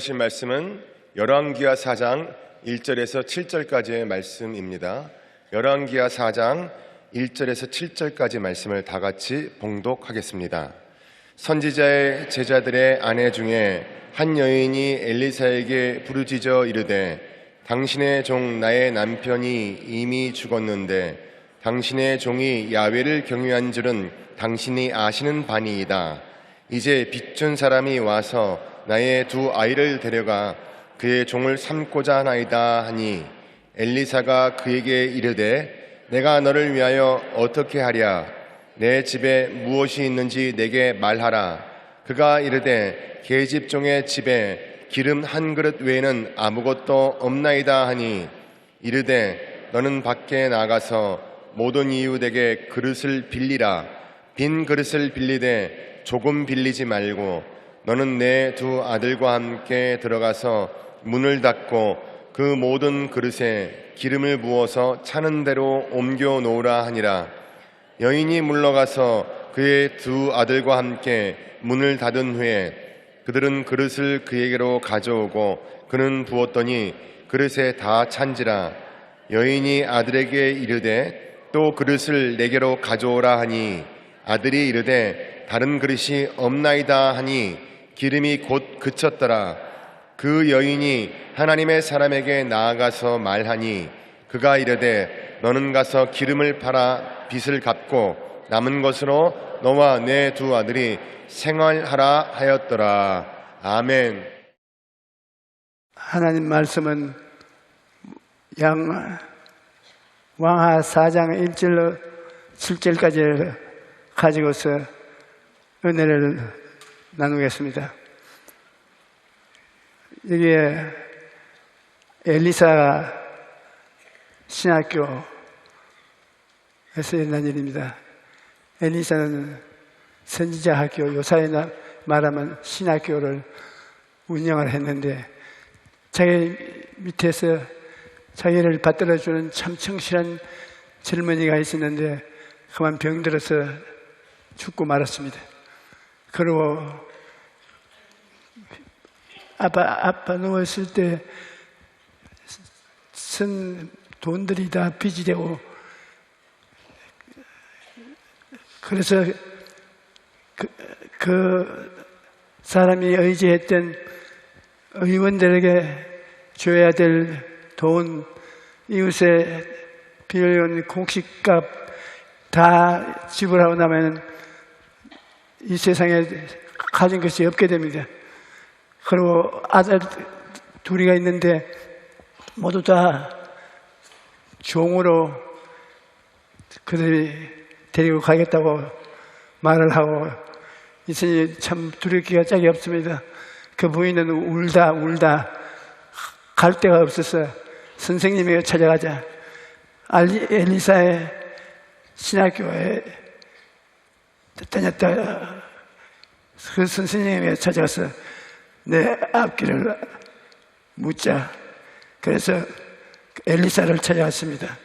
들으실 말씀은 열왕기하 4장 1절에서 7절까지의 말씀입니다. 열왕기하 4장 1절에서 7절까지 말씀을 다 같이 봉독하겠습니다. 선지자의 제자들의 아내 중에 한 여인이 엘리사에게 부르짖어 이르되 당신의 종 나의 남편이 이미 죽었는데 당신의 종이 야훼를 경유한 줄은 당신이 아시는 바니이다. 이제 빚준 사람이 와서 나의 두 아이를 데려가 그의 종을 삼고자 하나이다 하니 엘리사가 그에게 이르되 내가 너를 위하여 어떻게 하랴? 내 집에 무엇이 있는지 내게 말하라. 그가 이르되 계집종의 집에 기름 한 그릇 외에는 아무것도 없나이다 하니 이르되 너는 밖에 나가서 모든 이웃에게 그릇을 빌리라. 빈 그릇을 빌리되 조금 빌리지 말고 너는 내 두 아들과 함께 들어가서 문을 닫고 그 모든 그릇에 기름을 부어서 차는 대로 옮겨 놓으라 하니라. 여인이 물러가서 그의 두 아들과 함께 문을 닫은 후에 그들은 그릇을 그에게로 가져오고 그는 부었더니 그릇에 다 찬지라. 여인이 아들에게 이르되 또 그릇을 내게로 가져오라 하니 아들이 이르되 다른 그릇이 없나이다 하니 기름이 곧 그쳤더라. 그 여인이 하나님의 사람에게 나아가서 말하니 그가 이르되 너는 가서 기름을 팔아 빚을 갚고 남은 것으로 너와 내 두 아들이 생활하라 하였더라. 아멘. 하나님 말씀은 왕하 4장 1절로 7절까지 가지고서 은혜를 나누겠습니다. 여기에 엘리사 신학교에서 일어난 일입니다. 엘리사는 선지자 학교, 요사에 말하면 신학교를 운영을 했는데 자기 밑에서 자기를 받들어주는 참 청실한 젊은이가 있었는데 그만 병들어서 죽고 말았습니다. 그리고 아빠 누웠을 때 쓴 돈들이 다 빚이 되고 그래서 그 사람이 의지했던 의원들에게 줘야 될 돈, 이웃에 빌려온 곡식값 다 지불하고 나면 이 세상에 가진 것이 없게 됩니다. 그리고 아들 둘이가 있는데 모두 다 종으로 그들이 데리고 가겠다고 말을 하고 있으니 참 두렵기가 짝이 없습니다. 그 부인은 울다 갈 데가 없어서 선생님에게 찾아가자. 엘리사의 신학교에 다녔다. 그 선생님에게 찾아가서 내 앞길을 묻자. 그래서 엘리사를 찾아갔습니다.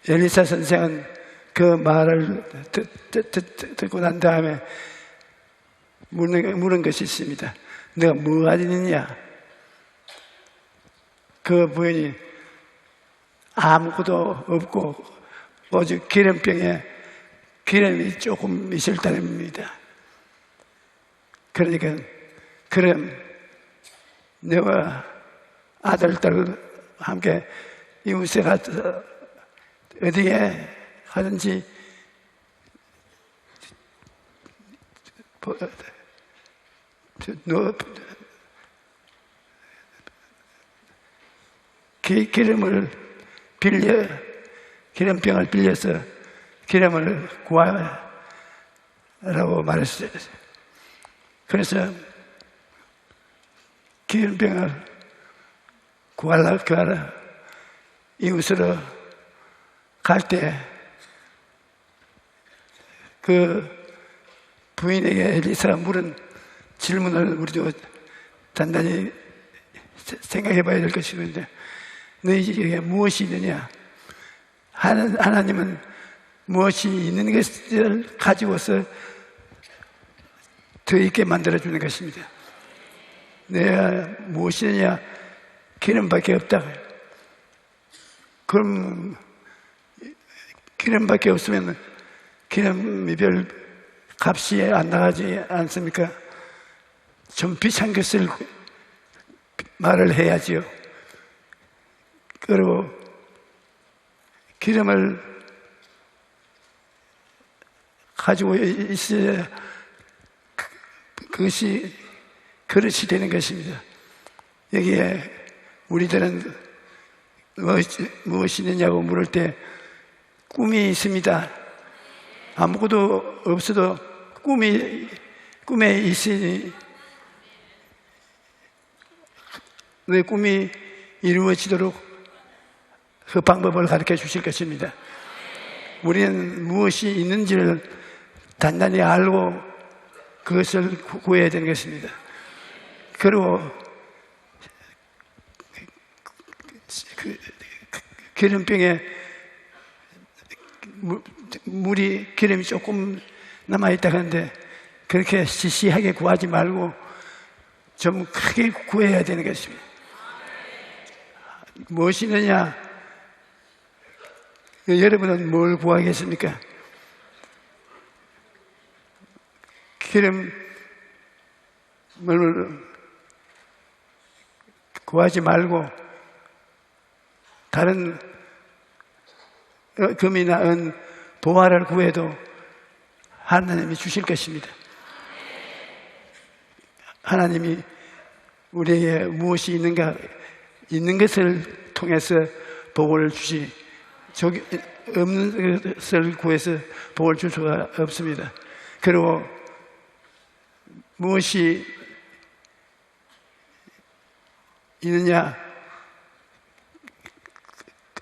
엘리사 선생은 그 말을 듣고 난 다음에 물은 것이 있습니다. 내가 뭐 하느냐? 그 부인이 아무것도 없고 오직 기름병에 기름이 조금 있을 따름입니다. 그러니까 그럼 내가 아들들 함께 이웃에 가서 어디에 가든지 기름병을 빌려서 기름을 구하라고 말했어요. 그래서 기름병을 구하라 이웃으로 갈 때 그 부인에게 엘리사가 물은 질문을 우리도 단단히 생각해 봐야 될 것이는데 너희에게 무엇이 있느냐? 하나님은 무엇이 있는 것을 가지고서 더 있게 만들어주는 것입니다. 내가 무엇이냐? 기름밖에 없다. 그럼 기름밖에 없으면 기름이 별 값이 안 나가지 않습니까? 좀 비싼 것을 말을 해야지요. 그리고 기름을 가지고 있어야 그것이 그릇이 되는 것입니다. 여기에 우리들은 무엇이 있느냐고 물을 때 꿈이 있습니다. 아무것도 없어도 꿈에 있으니 내 꿈이 이루어지도록 그 방법을 가르쳐 주실 것입니다. 우리는 무엇이 있는지를 단단히 알고 그것을 구해야 되는 것입니다. 그리고 기름병에 기름이 조금 남아있다 하는데 그렇게 시시하게 구하지 말고 좀 크게 구해야 되는 것입니다. 무엇이 있느냐? 여러분은 뭘 구하겠습니까? 기름을 구하지 말고 다른 금이나 은, 보화를 구해도 하나님이 주실 것입니다. 하나님이 우리에게 무엇이 있는가, 있는 것을 통해서 복을 주시, 없는 것을 구해서 복을 줄 수가 없습니다. 그리고 무엇이 있느냐?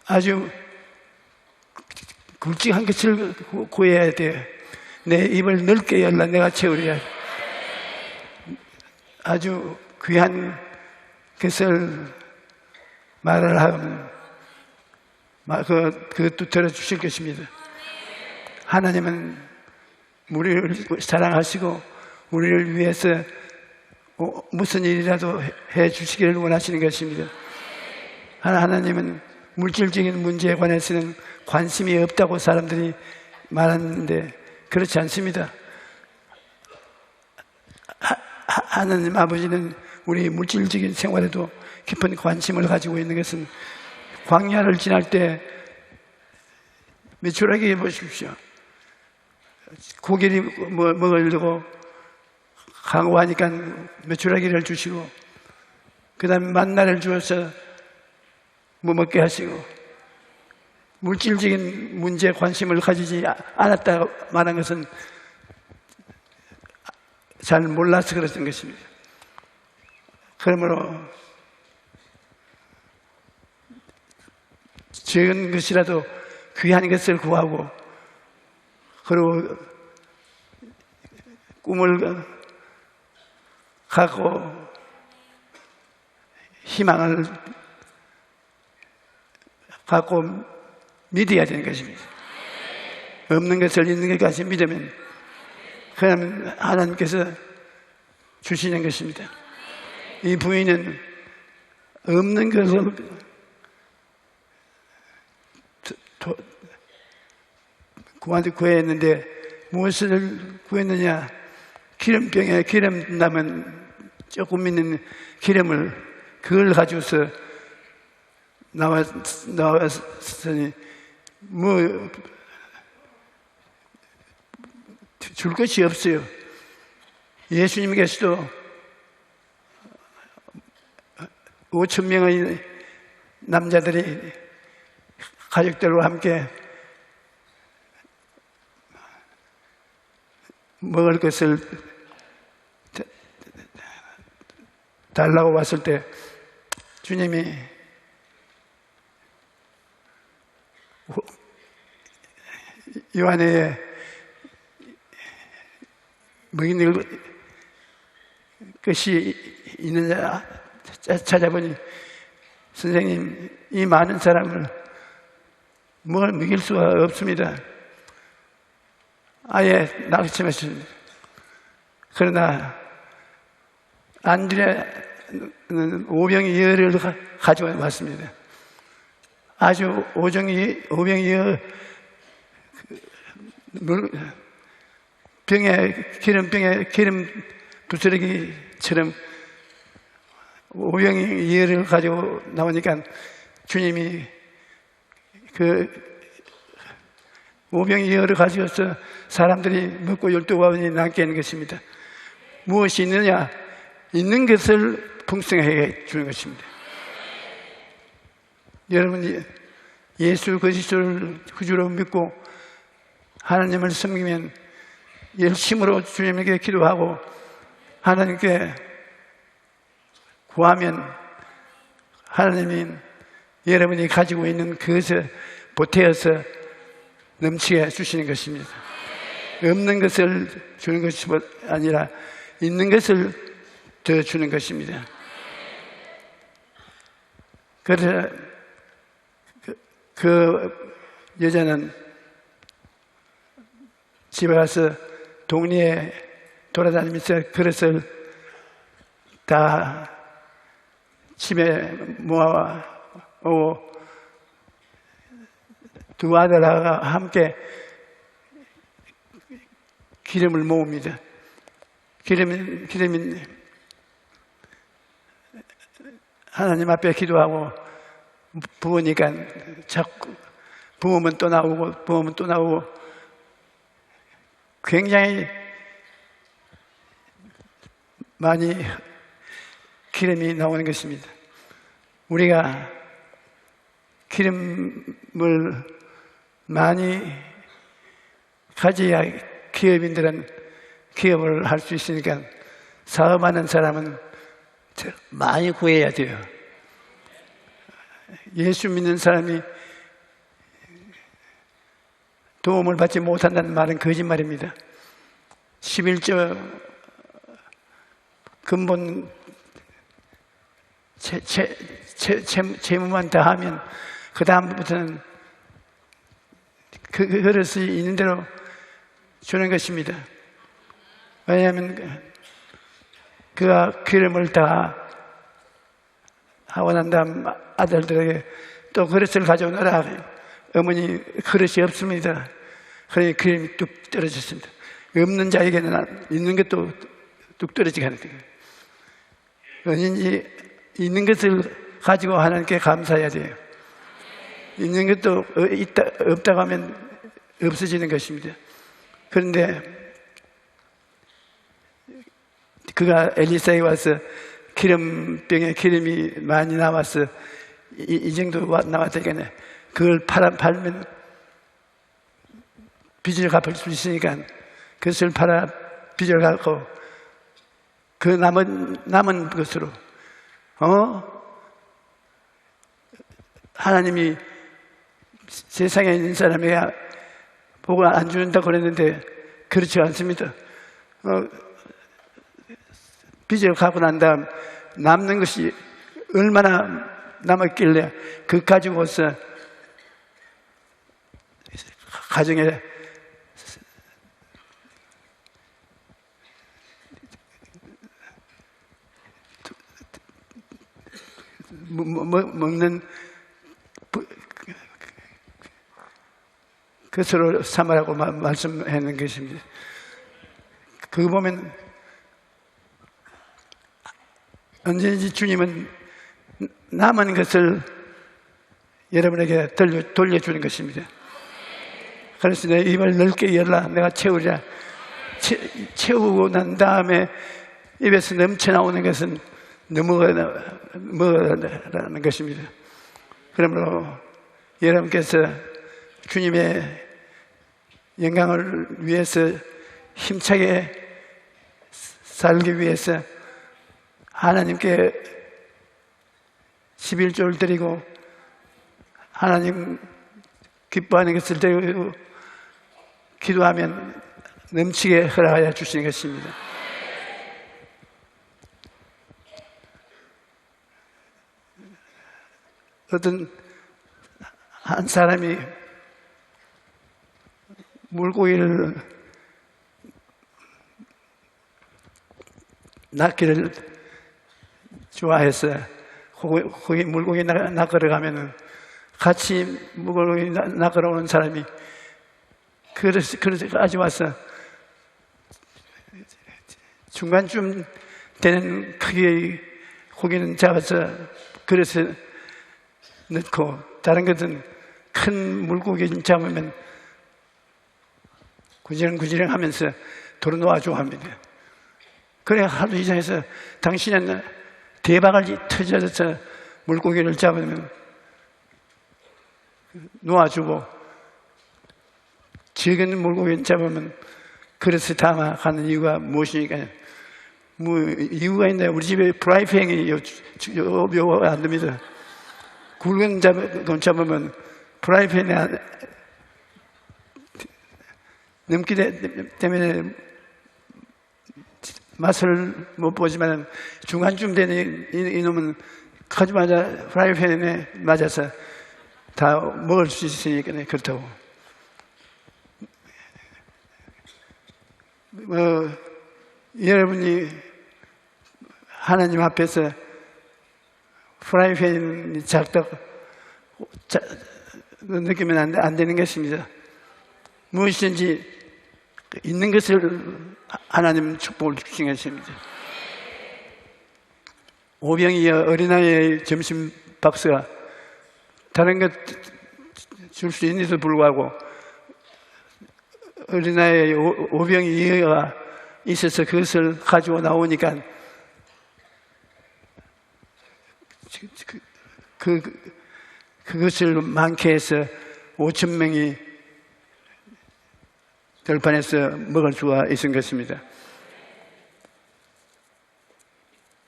아주 굵직한 것을 구해야 돼요. 내 입을 넓게 열라 내가 채우리라. 아주 귀한 것을 말을 하면 그것도 들어주실 것입니다. 하나님은 우리를 사랑하시고 우리를 위해서 무슨 일이라도 해 주시기를 원하시는 것입니다. 하나님은 물질적인 문제에 관해서는 관심이 없다고 사람들이 말하는데 그렇지 않습니다. 하나님 아버지는 우리 물질적인 생활에도 깊은 관심을 가지고 있는 것은 광야를 지날 때 메추라기 보십시오. 고기를 먹으려고 강구하니까 메추라기를 주시고 그 다음에 만나를 주어서 뭐 먹게 하시고 물질적인 문제에 관심을 가지지 않았다 말한 것은 잘 몰라서 그랬던 것입니다. 그러므로 적은 것이라도 귀한 것을 구하고 그리고 꿈을 갖고 희망을 갖고 믿어야 되는 것입니다. 없는 것을 있는 것까지 믿으면 그러면 하나님께서 주시는 것입니다. 이 부인은 없는 것을 구했는데 무엇을 구했느냐? 기름병에 기름 남은 조금 있는 기름을 그걸 가지고서 나왔으니 뭐 줄 것이 없어요. 예수님께서도 5,000명의 남자들이 가족들과 함께 먹을 것을 달라고 왔을 때 주님이 요한의 먹이는 것이 있느냐 찾아보니 선생님 이 많은 사람을 뭘 먹일 수가 없습니다. 아예 낙심했습니다. 그러나 안드레 오병이 여를 가지고 왔습니다. 아주 오병이 여 기름병에 기름 부스러기처럼 오병이 여를 가지고 나오니까 주님이 그 오병이 여를 가지고서 사람들이 먹고 12가운이 남게 하는 것입니다. 무엇이 있느냐? 있는 것을 풍성하게 주는 것입니다. 여러분이 예수 그리스도를 구주로 믿고 하나님을 섬기면 열심으로 주님에게 기도하고 하나님께 구하면 하나님이 여러분이 가지고 있는 그것을 보태어서 넘치게 주시는 것입니다. 없는 것을 주는 것이 아니라 있는 것을 더 주는 것입니다. 그래서 그 여자는 집에 가서 동리에 돌아다니면서 그릇을 다 집에 모아오고 두 아들하고 함께 기름을 모읍니다. 기름이 하나님 앞에 기도하고 부으니까 자꾸 부으면 또 나오고 굉장히 많이 기름이 나오는 것입니다. 우리가 기름을 많이 가져야 기업인들은 기업을 할 수 있으니까 사업하는 사람은 많이 구해야 돼요. 예수 믿는 사람이 도움을 받지 못한다는 말은 거짓말입니다. 11조 근본 재무만 다 하면 그 다음부터는 그 그릇이 있는 대로 주는 것입니다. 왜냐하면 그가 기름을 다 하고 난 다음 아들들에게 또 그릇을 가져오너라. 어머니 그릇이 없습니다. 그러니 기름이 뚝 떨어졌습니다. 없는 자에게는 있는 것도 뚝 떨어지게 하는 거예요. 언제든지 있는 것을 가지고 하나님께 감사해야 돼요. 있는 것도 없다고 하면 없어지는 것입니다. 그런데 그가 엘리사에 와서 기름병에 기름이 많이 남아서 이 정도 나왔다니까 그걸 팔면 빚을 갚을 수 있으니까 그것을 팔아 빚을 갚고 그 남은 것으로 하나님이 세상에 있는 사람에게 복을 안 준다고 그랬는데 그렇지 않습니다. 빚을 갚고 난 다음 남는 것이 얼마나 남았길래 그 가지고서 가정에 먹는 것으로 삼으라고 말씀하는 것입니다. 그거 보면 언제든지 주님은 남은 것을 여러분에게 돌려주는 것입니다. 그래서 내 입을 넓게 열라 내가 채우리라. 채우고 난 다음에 입에서 넘쳐나오는 것은 먹으라는 것입니다. 그러므로 여러분께서 주님의 영광을 위해서 힘차게 살기 위해서 하나님께 11조를 드리고 하나님 기뻐하는 것을 드리고 기도하면 넘치게 허락하여 주시는 것입니다. 어떤 한 사람이 물고기를 낚기를 좋아해서 거기 물고기 낚으러 가면은 같이 물고기 낚으러 오는 사람이 그래서 가져와서 중간쯤 되는 크기의 고기는 잡아서 그릇에 넣고, 다른 것은 큰 물고기 잡으면 구지렁구지렁 하면서 도로 놓아주고 합니다. 그래 하루 이상해서 당신은 대박을 터져서 물고기를 잡으면 놓아주고, 적은 물고기 잡으면 그릇에 담아가는 이유가 무엇이니까? 뭐 이유가 있나요? 우리 집에 프라이팬이 요 안 됩니다. 굵은 건 잡으면 프라이팬에 넘기 때문에 맛을 못 보지만 중간쯤 되는 이놈은 가자마자 프라이팬에 맞아서 다 먹을 수 있으니까 그렇다고. 여러분이 하나님 앞에서 프라이팬이 작다고 느끼면 안 되는 것입니다. 무엇이든지 있는 것을 하나님 축복을 주신 것입니다. 오병이 어린아이의 점심 박스가 다른 것 줄 수 있는데도 불구하고 어린아이의 오병이 이어가 있어서 그것을 가지고 나오니까 그것을 많게 해서 5,000명이 들판에서 먹을 수가 있은 것입니다.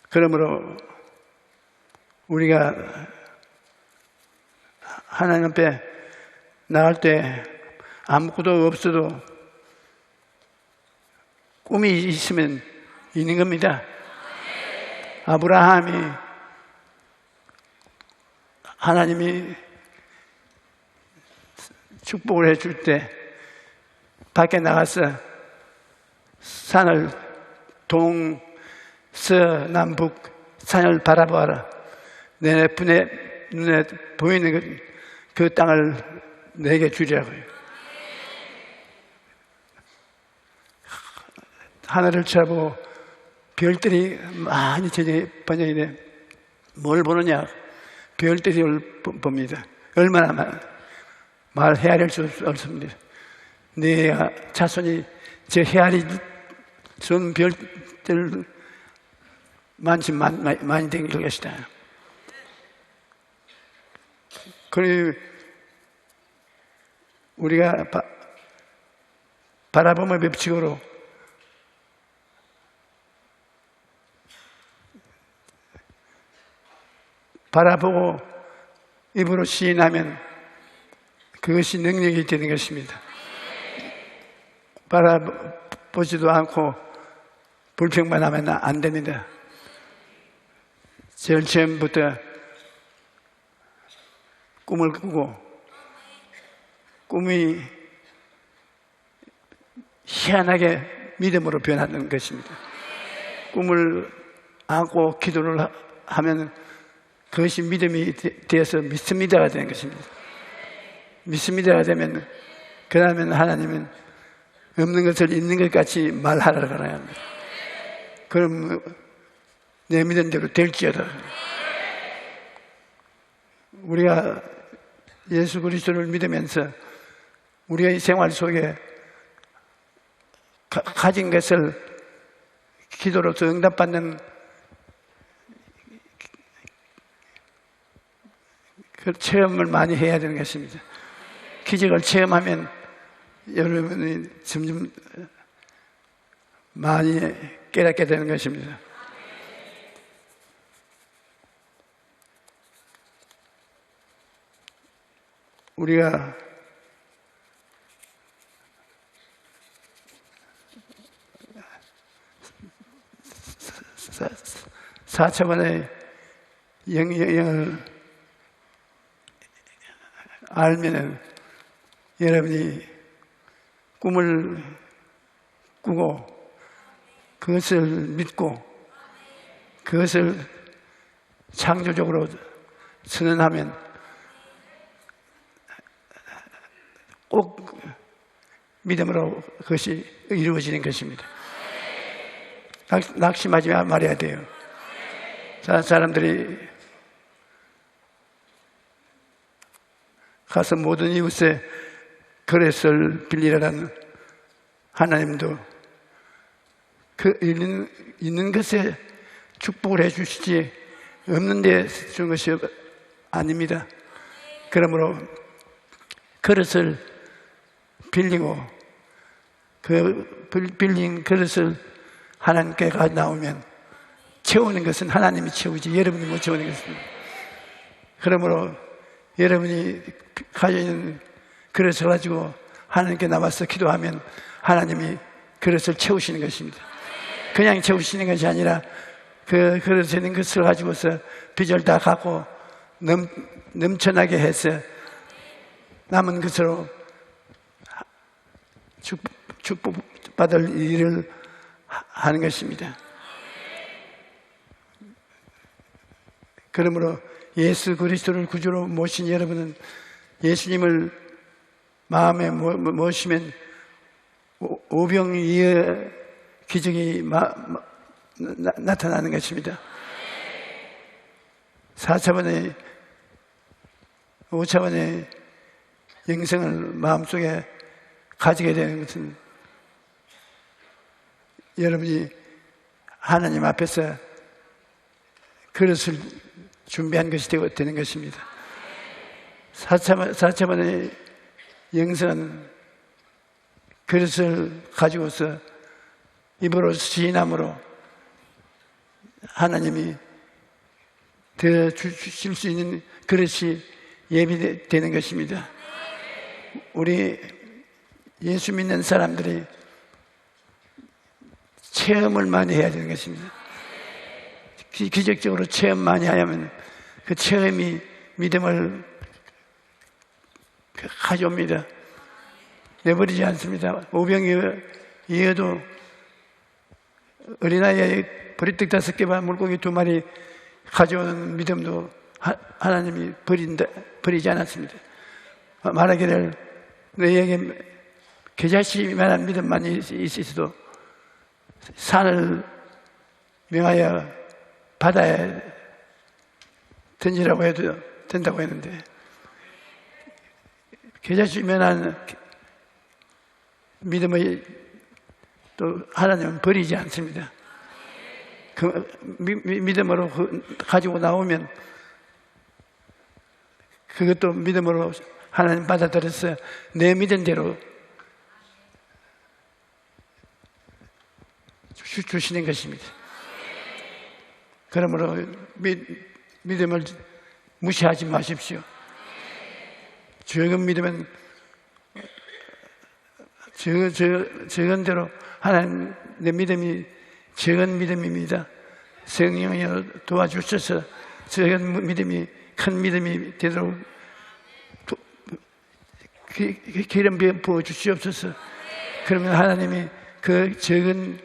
그러므로 우리가 하나님 앞에 나갈 때 아무것도 없어도 꿈이 있으면 있는 겁니다. 아브라함이 하나님이 축복을 해줄 때 밖에 나가서 산을 동, 서, 남, 북 산을 바라보아라. 내 눈에 보이는 그 땅을 내게 주리라고요. 하늘을 쳐다보고 별들이 많이 번영이 돼. 뭘 보느냐? 별들을 봅니다. 얼마나 말 헤아릴 수 없습니다. 내 자손이 저 헤아리 쏜 별들 많이 된 것이다. 그러니 우리가 바라보면 법칙으로 바라보고 입으로 시인하면 그것이 능력이 되는 것입니다. 바라보지도 않고 불평만 하면 안 됩니다. 제일 처음부터 꿈을 꾸고 꿈이 희한하게 믿음으로 변하는 것입니다. 꿈을 안고 기도를 하면 그것이 믿음이 되어서 믿습니다가 되는 것입니다. 믿습니다가 되면 그 다음에는 하나님은 없는 것을 있는 것 같이 말하라고 합니다. 그럼 내 믿은 대로 될지어다. 우리가 예수 그리스도를 믿으면서 우리가 이 생활 속에 가진 것을 기도로서 응답받는 그 체험을 많이 해야 되는 것입니다. 기적을 체험하면 여러분이 점점 많이 깨닫게 되는 것입니다. 우리가 사차원의 영을 알면은 여러분이 꿈을 꾸고 그것을 믿고 그것을 창조적으로 선언하면 꼭 믿음으로 그것이 이루어지는 것입니다. 낙심하지 말아야 돼요. 사람들이 가서 모든 이웃의 그릇을 빌리라는 하나님도 그 있는 것에 축복을 해 주시지 없는 데 준 것이 아닙니다. 그러므로 그릇을 빌리고 그 빌린 그릇을 하나님께 나오면 채우는 것은 하나님이 채우지 여러분이 못 채우는 것입니다. 그러므로 여러분이 가지고 있는 그릇을 가지고 하나님께 나와서 기도하면 하나님이 그릇을 채우시는 것입니다. 그냥 채우시는 것이 아니라 그 그릇에 있는 것을 가지고서 빚을 다 갚고 넘쳐나게 해서 남은 것으로 축복받을 일을 하는 것입니다. 그러므로 예수 그리스도를 구주로 모신 여러분은 예수님을 마음에 모시면 오병이의 기적이 나타나는 것입니다. 4차원의 5차원의 영생을 마음속에 가지게 되는 것은 여러분이 하나님 앞에서 그릇을 준비한 것이 되는 것입니다. 4차원의 영생은 그릇을 가지고서 입으로 시인함으로 하나님이 더 주실 수 있는 그릇이 예비되는 것입니다. 우리 예수 믿는 사람들이 체험을 많이 해야 되는 것입니다. 기적적으로 체험 많이 하면 그 체험이 믿음을 가져옵니다. 내버리지 않습니다. 오병이어도 어린아이의 보리떡 5개와 물고기 2마리 가져오는 믿음도 하나님이 버리지 않았습니다. 말하기를 너희에게 겨자씨만한 믿음만 있어도 산을 명하여 바다에 던지라고 해도 된다고 했는데 겨자씨만한 믿음을 또 하나님은 버리지 않습니다. 그 믿음으로 가지고 나오면 그것도 믿음으로 하나님 받아들여서 내 믿은 대로 주시는 것입니다. 그러므로 믿음을 무시하지 마십시오. 적은 믿음은 적은 대로 하나님 내 믿음이 적은 믿음입니다. 성령이 도와주셔서 적은 믿음이 큰 믿음이 되도록 기름 부어 주시옵소서. 그러면 하나님이 그 적은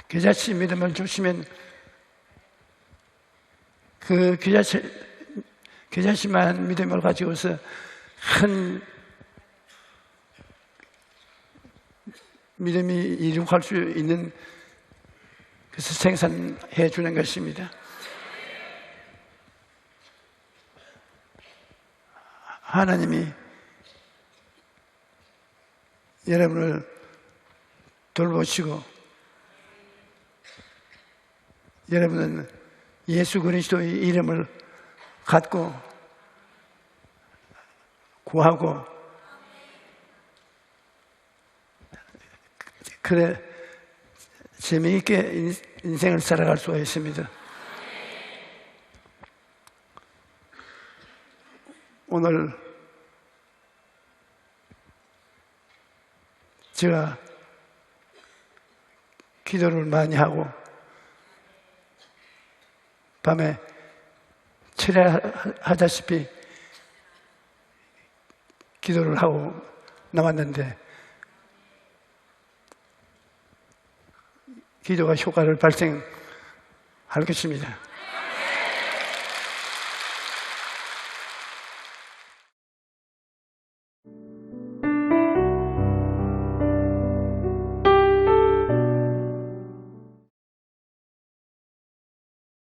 겨자씨 믿음을 주시면 그 겨자씨만 믿음을 가지고서 큰 믿음이 이룩할 수 있는 그래서 생산해 주는 것입니다. 하나님이 여러분을 돌보시고 여러분은 예수 그리스도의 이름을 갖고 구하고 그래 재미있게 인생을 살아갈 수가 있습니다. 오늘 제가 기도를 많이 하고 밤에 철야하다시피 기도를 하고 나왔는데 기도가 효과를 발생하는 할 것입니다.